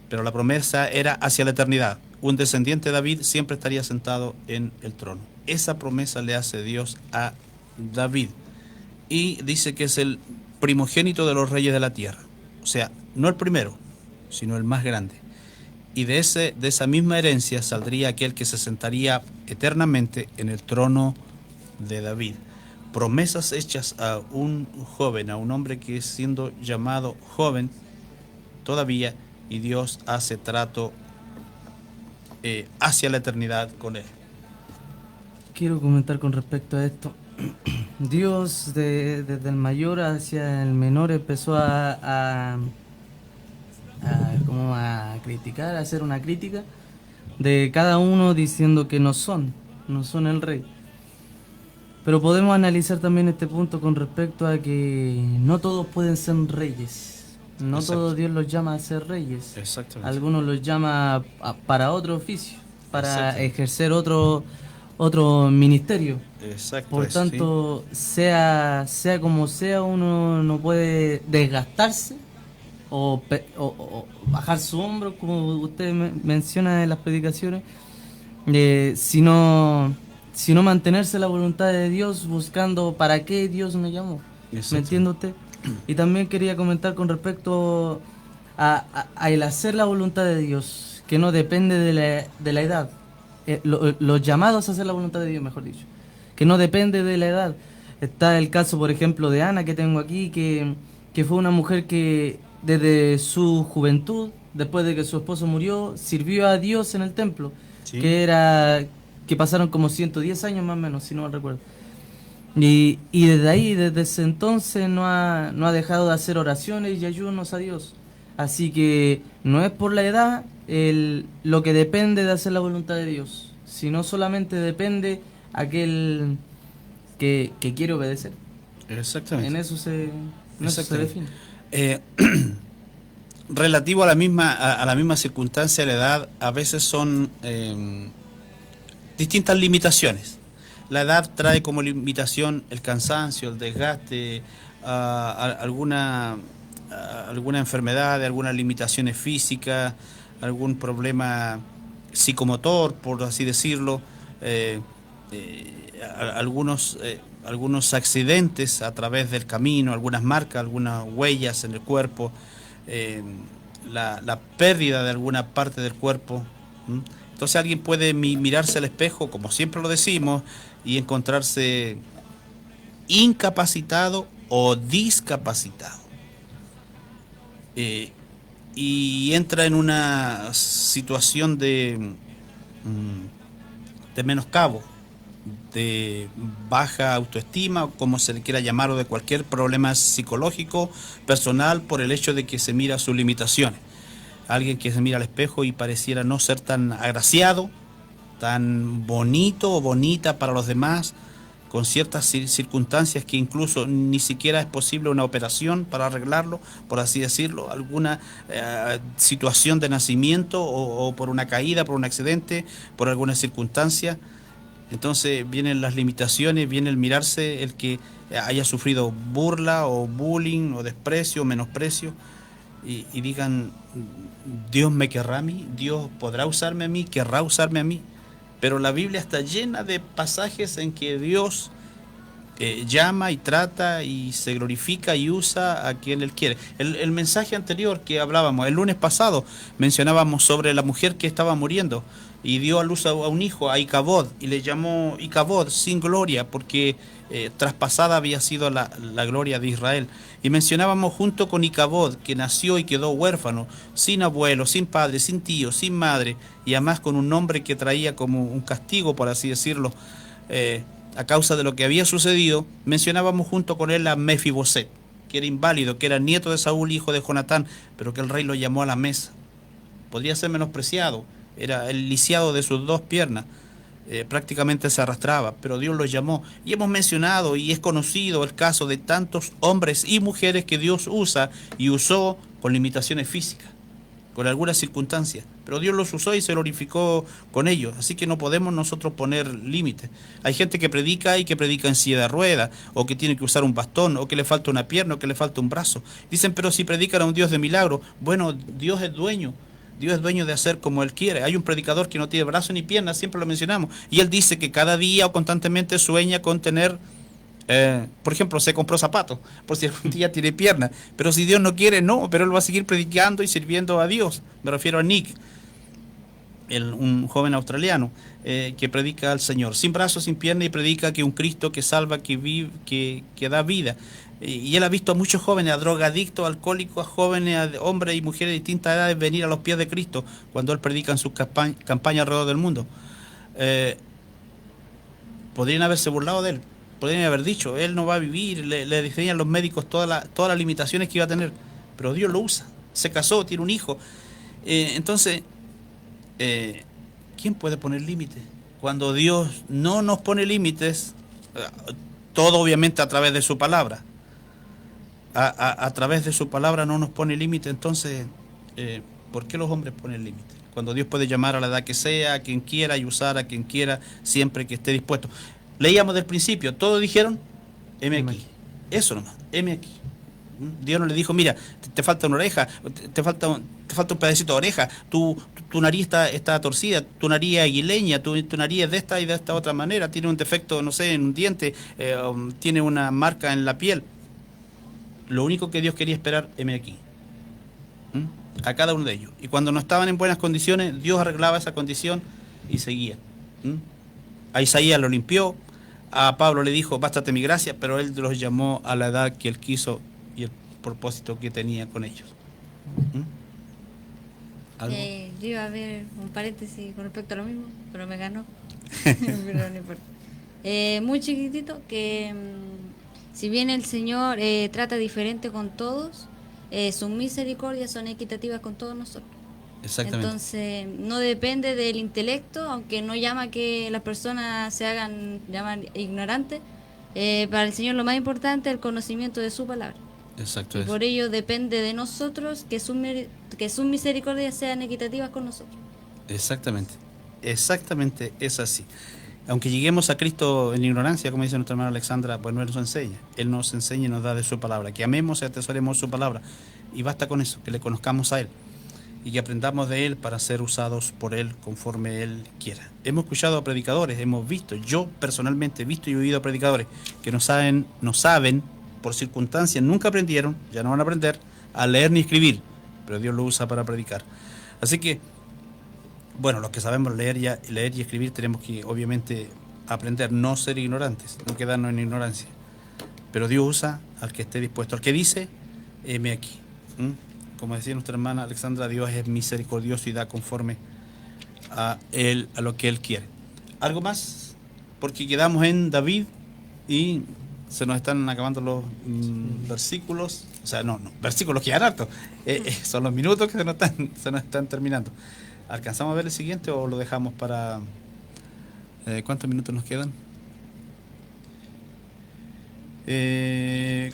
[SPEAKER 2] Pero la promesa era hacia la eternidad. Un descendiente de David siempre estaría sentado en el trono. Esa promesa le hace Dios a David. Y dice que es el primogénito de los reyes de la tierra. O sea, no el primero, sino el más grande. Y de esa misma herencia saldría aquel que se sentaría eternamente en el trono de David. Promesas hechas a un joven, a un hombre que es siendo llamado joven todavía, y Dios hace trato hacia la eternidad con él.
[SPEAKER 3] Quiero comentar con respecto a esto. Dios desde el mayor hacia el menor empezó a criticar, a hacer una crítica, de cada uno diciendo que no son el rey. Pero podemos analizar también este punto con respecto a que no todos pueden ser reyes. No
[SPEAKER 2] Exacto.
[SPEAKER 3] todo Dios los llama a ser reyes.
[SPEAKER 2] Exactamente.
[SPEAKER 3] Algunos los llama para otro oficio, para
[SPEAKER 2] Exacto.
[SPEAKER 3] ejercer otro ministerio.
[SPEAKER 2] Exacto.
[SPEAKER 3] Por
[SPEAKER 2] es,
[SPEAKER 3] tanto, sea como sea, uno no puede desgastarse o bajar su hombro, como usted menciona en las predicaciones, sino mantenerse la voluntad de Dios, buscando para qué Dios me llamó.
[SPEAKER 2] Exacto.
[SPEAKER 3] ¿Me entiende usted? Y también quería comentar con respecto a el hacer la voluntad de Dios, que no depende de la edad. Los llamados a hacer la voluntad de Dios, mejor dicho, que no depende de la edad. Está el caso, por ejemplo, de Ana, que tengo aquí, que fue una mujer que desde su juventud, después de que su esposo murió, sirvió a Dios en el templo,
[SPEAKER 2] Sí.
[SPEAKER 3] que pasaron como 110 años más o menos, si no mal recuerdo. Y desde ahí, desde ese entonces, no ha dejado de hacer oraciones y ayunos a Dios. Así que no es por la edad lo que depende de hacer la voluntad de Dios, sino solamente depende aquel que quiere obedecer.
[SPEAKER 2] Exactamente.
[SPEAKER 3] En eso se
[SPEAKER 2] Exactamente.
[SPEAKER 3] define.
[SPEAKER 2] Relativo a la misma circunstancia, la edad, a veces son distintas limitaciones. La edad trae como limitación el cansancio, el desgaste, alguna enfermedad, algunas limitaciones físicas, algún problema psicomotor, por así decirlo, algunos accidentes a través del camino, algunas marcas, algunas huellas en el cuerpo, la pérdida de alguna parte del cuerpo. Entonces alguien puede mirarse al espejo, como siempre lo decimos, y encontrarse incapacitado o discapacitado. Y entra en una situación de menoscabo, de baja autoestima, como se le quiera llamar, o de cualquier problema psicológico, personal, por el hecho de que se mira sus limitaciones. Alguien que se mira al espejo y pareciera no ser tan agraciado, tan bonito o bonita para los demás, con ciertas circunstancias que incluso ni siquiera es posible una operación para arreglarlo, por así decirlo, alguna situación de nacimiento o por una caída, por un accidente, por alguna circunstancia. Entonces vienen las limitaciones, viene el mirarse, el que haya sufrido burla o bullying o desprecio o menosprecio y digan, Dios me querrá a mí, Dios podrá usarme a mí, querrá usarme a mí. Pero la Biblia está llena de pasajes en que Dios llama y trata y se glorifica y usa a quien Él quiere. El mensaje anterior que hablábamos, el lunes pasado, mencionábamos sobre la mujer que estaba muriendo y dio a luz a un hijo, a Icabod, y le llamó Icabod, sin gloria, porque traspasada había sido la gloria de Israel. Y mencionábamos junto con Icabod, que nació y quedó huérfano, sin abuelo, sin padre, sin tío, sin madre, y además con un nombre que traía como un castigo, por así decirlo, a causa de lo que había sucedido. Mencionábamos junto con él a Mefiboset, que era inválido, que era nieto de Saúl, hijo de Jonatán, pero que el rey lo llamó a la mesa. Podría ser menospreciado, era el lisiado de sus dos piernas, prácticamente se arrastraba, pero Dios lo llamó. Y hemos mencionado y es conocido el caso de tantos hombres y mujeres que Dios usa y usó con limitaciones físicas, con algunas circunstancias, pero Dios los usó y se glorificó con ellos, así que no podemos nosotros poner límites. Hay gente que predica y que predica en silla de ruedas, o que tiene que usar un bastón, o que le falta una pierna, o que le falta un brazo. Dicen, pero si predican a un Dios de milagro, bueno, Dios es dueño de hacer como Él quiere. Hay un predicador que no tiene brazo ni pierna, siempre lo mencionamos, y él dice que cada día o constantemente sueña con tener, por ejemplo, se compró zapatos, por si algún día tiene pierna, pero si Dios no quiere, no, pero él va a seguir predicando y sirviendo a Dios. Me refiero a Nick, un joven australiano que predica al Señor, sin brazos, sin pierna, y predica que un Cristo que salva, que vive, que da vida. Y él ha visto a muchos jóvenes, a drogadictos, alcohólicos, a jóvenes, a hombres y mujeres de distintas edades venir a los pies de Cristo cuando él predica en sus campañas alrededor del mundo. Podrían haberse burlado de él, podrían haber dicho, él no va a vivir, le diseñan los médicos todas las limitaciones que iba a tener, pero Dios lo usa, se casó, tiene un hijo. Entonces, ¿quién puede poner límites? Cuando Dios no nos pone límites, todo obviamente a través de su palabra. A través de su palabra no nos pone límites, entonces, ¿por qué los hombres ponen límites? Cuando Dios puede llamar a la edad que sea, a quien quiera y usar a quien quiera, siempre que esté dispuesto. Leíamos del principio, todos dijeron, heme aquí. Eso nomás, heme aquí. Dios no le dijo, mira, te falta una oreja, te falta un pedacito de oreja, tu nariz está torcida, tu nariz es aguileña, tu nariz es de esta y de esta otra manera, tiene un defecto, no sé, en un diente, tiene una marca en la piel. Lo único que Dios quería esperar, heme aquí. A cada uno de ellos. Y cuando no estaban en buenas condiciones, Dios arreglaba esa condición y seguía. A Isaías lo limpió, a Pablo le dijo, bástate mi gracia, pero él los llamó a la edad que él quiso y el propósito que tenía con ellos. ¿Algo?
[SPEAKER 5] Yo iba a ver un paréntesis con respecto a lo mismo, pero me ganó. Pero no importa. Muy chiquitito, que si bien el Señor trata diferente con todos, sus misericordias son equitativas con todos nosotros.
[SPEAKER 2] Exactamente.
[SPEAKER 5] Entonces, no depende del intelecto, aunque no llama que las personas se hagan llamar ignorantes. Para el Señor lo más importante es el conocimiento de su palabra.
[SPEAKER 2] Exacto.
[SPEAKER 5] Y por ello depende de nosotros que sus misericordias sean equitativas con nosotros.
[SPEAKER 2] Exactamente. Exactamente es así. Aunque lleguemos a Cristo en ignorancia, como dice nuestra hermana Alexandra, pues no Él nos enseña. Él nos enseña y nos da de su palabra. Que amemos y atesoremos su palabra. Y basta con eso, que le conozcamos a Él. Y que aprendamos de Él para ser usados por Él conforme Él quiera. Hemos escuchado a predicadores, hemos visto, yo personalmente he visto y oído a predicadores que no saben, por circunstancias, nunca aprendieron, ya no van a aprender a leer ni escribir, pero Dios lo usa para predicar. Así que, bueno, los que sabemos leer y escribir tenemos que obviamente aprender, no ser ignorantes, no quedarnos en ignorancia. Pero Dios usa al que esté dispuesto, al que dice, heme aquí. Como decía nuestra hermana Alexandra, Dios es misericordioso y da conforme a Él, a lo que Él quiere. ¿Algo más? Porque quedamos en David y se nos están acabando los versículos. O sea, no, versículos que ya harto. Son los minutos que se nos están terminando. ¿Alcanzamos a ver el siguiente o lo dejamos para... ¿cuántos minutos nos quedan?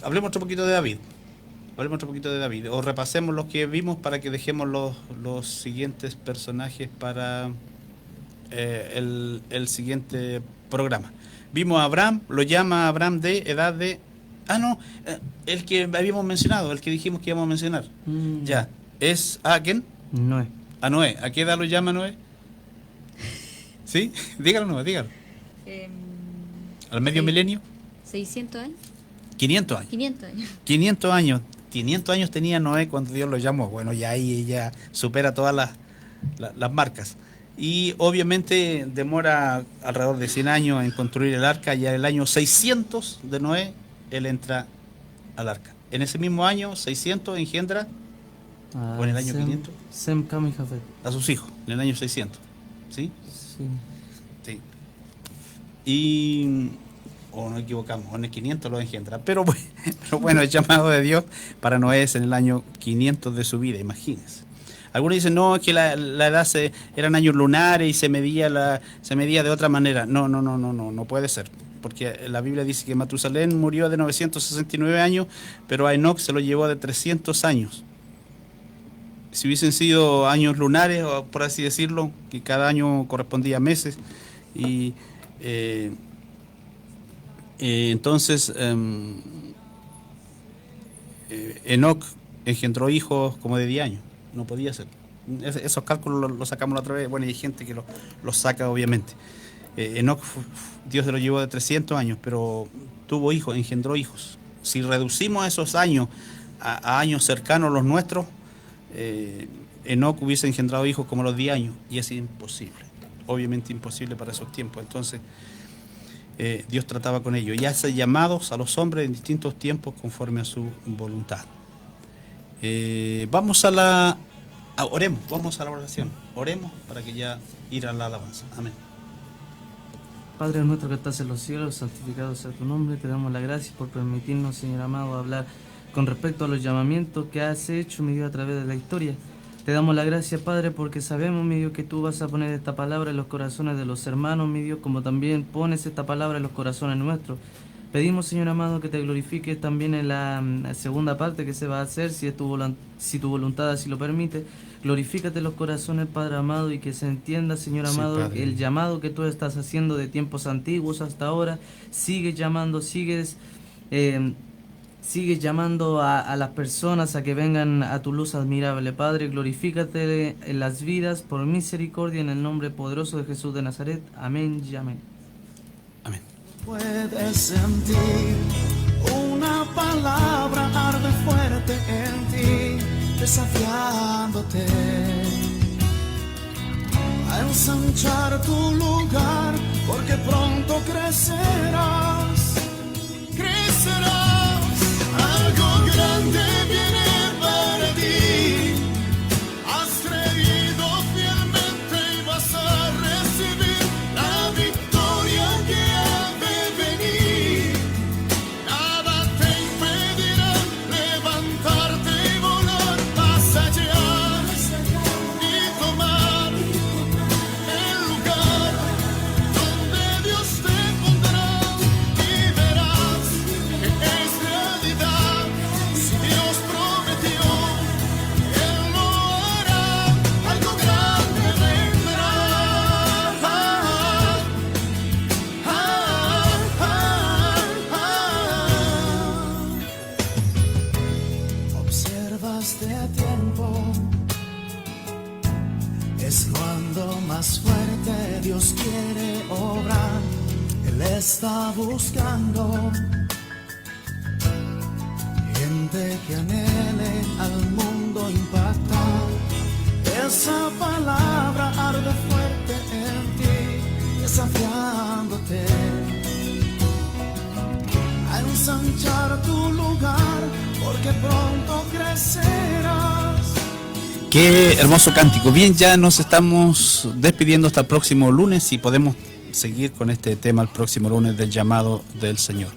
[SPEAKER 2] Hablemos otro poquito de David. O repasemos los que vimos para que dejemos los siguientes personajes para el siguiente programa. Vimos a Abraham, lo llama Abraham de edad de... el que habíamos mencionado, el que dijimos que íbamos a mencionar. Ya, es a ¿quién?
[SPEAKER 3] Noé.
[SPEAKER 2] A Noé. ¿A qué edad lo llama Noé? ¿Sí? Dígalo, Noé, dígalo. ¿Al medio milenio?
[SPEAKER 5] 600 años.
[SPEAKER 2] 500 años.
[SPEAKER 5] 500 años.
[SPEAKER 2] 500 años. 500 años tenía Noé cuando Dios lo llamó. Bueno, ya ahí ella supera todas las marcas. Y obviamente demora alrededor de 100 años en construir el arca. Y en el año 600 de Noé, él entra al arca. En ese mismo año, 600, engendra, o en el año 500,
[SPEAKER 3] Sem, Cam y Jafet.
[SPEAKER 2] a sus hijos, en el año 600. ¿Sí?
[SPEAKER 3] Sí.
[SPEAKER 2] Sí. Y... o nos equivocamos, o en el 500 lo engendra. Pero bueno, el llamado de Dios para Noé es en el año 500 de su vida, imagínense. Algunos dicen, no, es que la edad eran años lunares y se medía de otra manera. No puede ser. Porque la Biblia dice que Matusalén murió de 969 años, pero a Enoc se lo llevó de 300 años. Si hubiesen sido años lunares, o por así decirlo, que cada año correspondía a meses, y entonces Enoc engendró hijos como de 10 años. No podía ser. Esos cálculos los sacamos la otra vez. Bueno, y hay gente que los saca, obviamente. Enoc, Dios se lo llevó de 300 años, pero tuvo hijos, engendró hijos. Si reducimos esos años a años cercanos a los nuestros, Enoc hubiese engendrado hijos como los 10 años, y es imposible. Obviamente imposible para esos tiempos. Entonces, Dios trataba con ellos y hace llamados a los hombres en distintos tiempos conforme a su voluntad. Oremos, vamos a la oración. Oremos para que ya ir a la alabanza. Amén.
[SPEAKER 3] Padre nuestro que estás en los cielos, santificado sea tu nombre. Te damos las gracias por permitirnos, Señor amado, hablar con respecto a los llamamientos que has hecho, mi Dios, a través de la historia. Te damos la gracia, Padre, porque sabemos, mi Dios, que tú vas a poner esta palabra en los corazones de los hermanos, mi Dios, como también pones esta palabra en los corazones nuestros. Pedimos, Señor amado, que te glorifiques también en la segunda parte que se va a hacer, si tu voluntad así lo permite. Glorifícate en los corazones, Padre amado, y que se entienda, Señor
[SPEAKER 2] Sí,
[SPEAKER 3] amado,
[SPEAKER 2] Padre.
[SPEAKER 3] el llamado que tú estás haciendo de tiempos antiguos hasta ahora. Sigues llamando, sigues llamando a las personas a que vengan a tu luz admirable. Padre, glorifícate en las vidas por misericordia, en el nombre poderoso de Jesús de Nazaret. Amén y amén.
[SPEAKER 2] Amén.
[SPEAKER 1] Puedes sentir una palabra arde fuerte en ti, desafiándote a ensanchar tu lugar, porque pronto crecerás, crecerás. Algo grande viene para ti. Has creído fielmente y vas a recibir la victoria que ha de venir. Nada te impedirá levantarte y volar más allá y tomar el lugar donde Dios te pondrá, y verás que es realidad. Si Dios prometió, Él lo hará. Algo grande vendrá. Observas de tiempo, es cuando más fuerte Dios quiere obrar. Él está buscando gente que anhele al mundo impactar. Esa palabra arde fuerte en ti, desafiándote a ensanchar tu lugar, porque pronto crecerás.
[SPEAKER 2] Qué hermoso cántico. Bien, ya nos estamos despidiendo hasta el próximo lunes y podemos seguir con este tema el próximo lunes del llamado del Señor.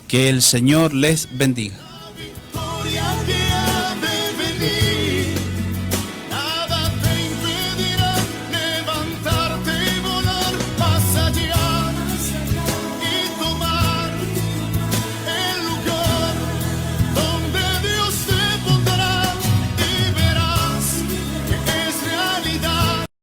[SPEAKER 2] Que el Señor les bendiga.